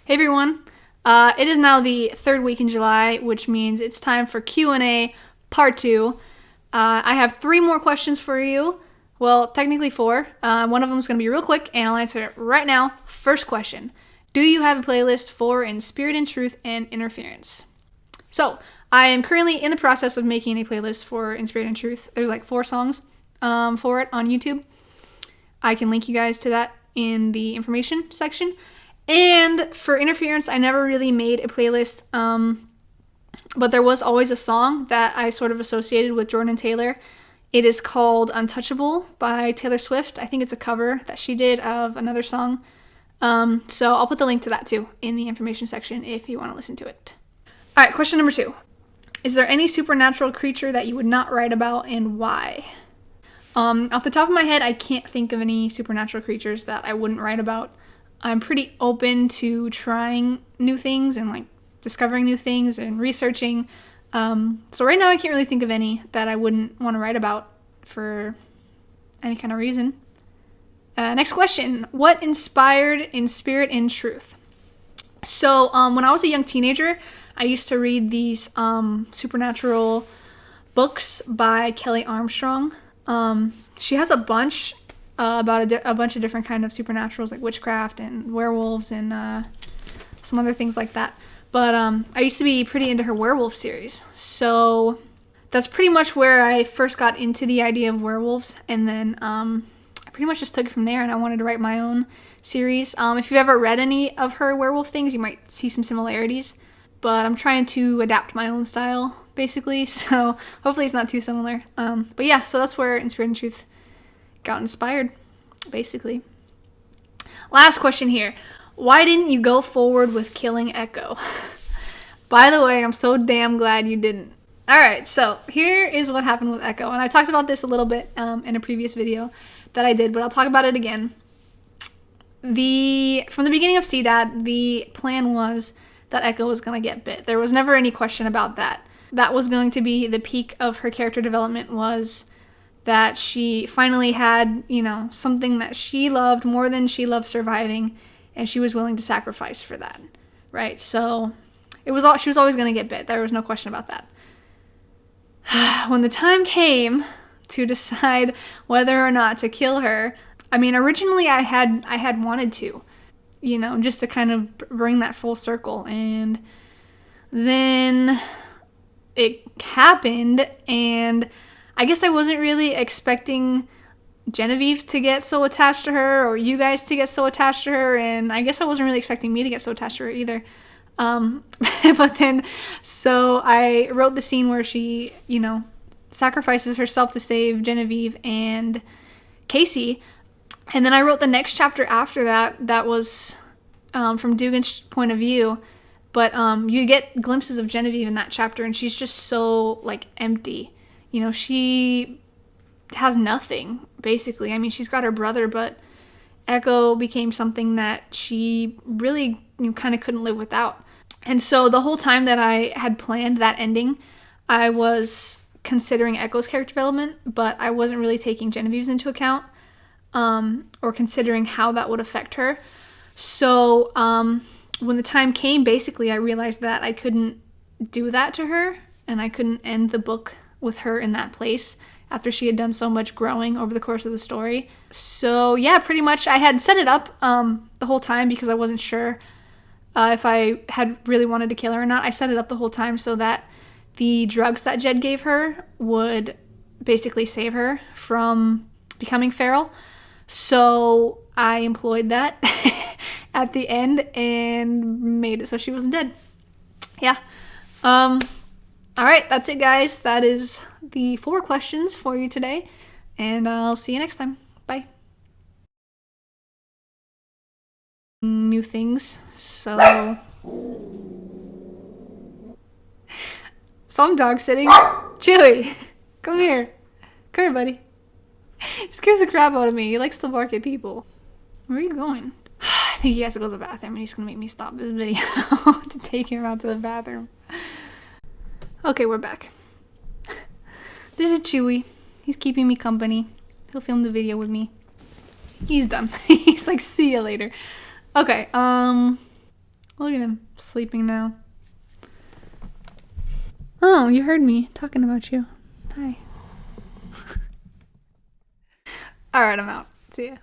Hey everyone, it is now the third week in July, which means it's time for Q&A part 2. I have 3 more questions for you. Well, technically 4. One of them is going to be real quick, and I'll answer it right now. First question. Do you have a playlist for In Spirit and Truth and Interference? So, I am currently in the process of making a playlist for In Spirit and Truth. There's like 4 songs for it on YouTube. I can link you guys to that in the information section. And for Interference, I never really made a playlist, but there was always a song that I sort of associated with Jordan Taylor. It is called Untouchable by Taylor Swift. I think it's a cover that she did of another song. So I'll put the link to that too in the information section if you want to listen to it. All right, question number 2. Is there any supernatural creature that you would not write about and why? Off the top of my head, I can't think of any supernatural creatures that I wouldn't write about. I'm pretty open to trying new things and like discovering new things and researching. So right now I can't really think of any that I wouldn't want to write about for any kind of reason. Next question. What inspired In Spirit and Truth? So when I was a young teenager, I used to read these supernatural books by Kelly Armstrong. She has a bunch about a bunch of different kind of supernaturals like witchcraft and werewolves and some other things like that. But I used to be pretty into her werewolf series. So that's pretty much where I first got into the idea of werewolves. And then I pretty much just took it from there, and I wanted to write my own series. If you've ever read any of her werewolf things, you might see some similarities. But I'm trying to adapt my own style, basically. So hopefully it's not too similar. But yeah, so that's where In Spirit and Truth got inspired, basically. Last question here. Why didn't you go forward with killing Echo? By the way, I'm so damn glad you didn't. Alright, so here is what happened with Echo. And I talked about this a little bit in a previous video that I did, but I'll talk about it again. From the beginning of CDAD, the plan was that Echo was going to get bit. There was never any question about that. That was going to be the peak of her character development, was that she finally had, something that she loved more than she loved surviving, and she was willing to sacrifice for that, right? So she was always going to get bit. There was no question about that. When the time came to decide whether or not to kill her, originally I had wanted to, just to kind of bring that full circle, and then it happened, and I guess I wasn't really expecting Genevieve to get so attached to her, or you guys to get so attached to her, and I guess I wasn't really expecting me to get so attached to her either. But then, so I wrote the scene where she, sacrifices herself to save Genevieve and Casey, and then I wrote the next chapter after that was from Dugan's point of view, but you get glimpses of Genevieve in that chapter, and she's just so, empty. She has nothing, basically. She's got her brother, but Echo became something that she really kind of couldn't live without. And so the whole time that I had planned that ending, I was considering Echo's character development, but I wasn't really taking Genevieve's into account, or considering how that would affect her. So when the time came, basically, I realized that I couldn't do that to her, and I couldn't end the book with her in that place after she had done so much growing over the course of the story. So yeah, pretty much I had set it up the whole time because I wasn't sure if I had really wanted to kill her or not. I set it up the whole time so that the drugs that Jed gave her would basically save her from becoming feral. So I employed that at the end and made it so she wasn't dead. Yeah. Alright, that's it, guys. That is the 4 questions for you today, and I'll see you next time. Bye. New things. So I'm dog sitting. Chewy, come here. Come here, buddy. He scares the crap out of me. He likes to bark at people. Where are you going? I think he has to go to the bathroom, and he's gonna make me stop this video to take him out to the bathroom. Okay, we're back. This is Chewy. He's keeping me company. He'll film the video with me. He's done. He's like, see you later. Okay, Look at him sleeping now. Oh, you heard me talking about you. Hi. Alright, I'm out. See ya.